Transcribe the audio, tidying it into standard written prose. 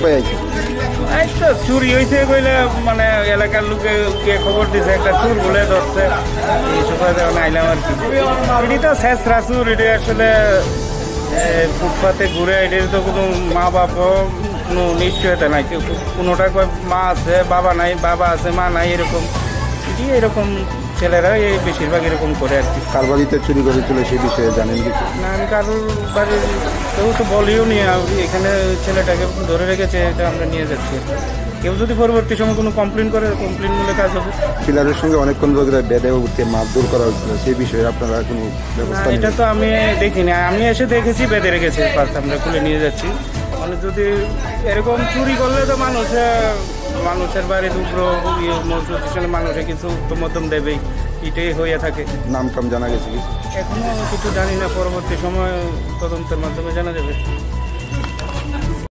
পাই আইছে? এই তো চুরি হয়েছে কইলে মানে এলাকার লোকে খবর দিছে একটা চুর বলে ধরছে এই সময় যখন আইলাম আর কি। এটি তো শেষ রাসুর, এটি আসলে ফুটপাতে ঘুরে এটির তো কোনো মা বাবা কোনো নিশ্চয়তা নাই, কোনোটা মা আছে বাবা নাই, বাবা আছে মা নাই, এরকম এটি এরকম ছেলেরা এই বেশিরভাগ এরকম করে আর কি। কার বাড়িতে চুরি করেছিল সেই বিষয়ে জানেন কিছু? না আমি কারোর বাড়ির কেউ তো বলিও নি, এখানে ছেলেটাকে ধরে রেখেছে, এটা আমরা নিয়ে যাচ্ছি। কেউ যদি পরবর্তী সময় কোনো কমপ্লেন করে, কমপ্লেন মূলে কাজ হবে। পিলারের সঙ্গে অনেকক্ষণ ধরে বেডে উঠে মারধর করা হয়েছিল, সেই বিষয়ে আপনারা কোনো ব্যবস্থা এটা তো আমি দেখিনি, আমি এসে দেখেছি বেঁধে রেখেছে, ফার্স্ট আমরা খুলে নিয়ে যাচ্ছি। মানে যদি এরকম চুরি করলে তো মানুষের বাড়ির উপর মানুষে কিছু তো মধ্যম দেবেই, এটাই হয়ে থাকে। নাম টাম জানা গেছে কি? এখনো কিছু জানি না, পরবর্তী সময় তদন্তের মাধ্যমে জানা যাবে।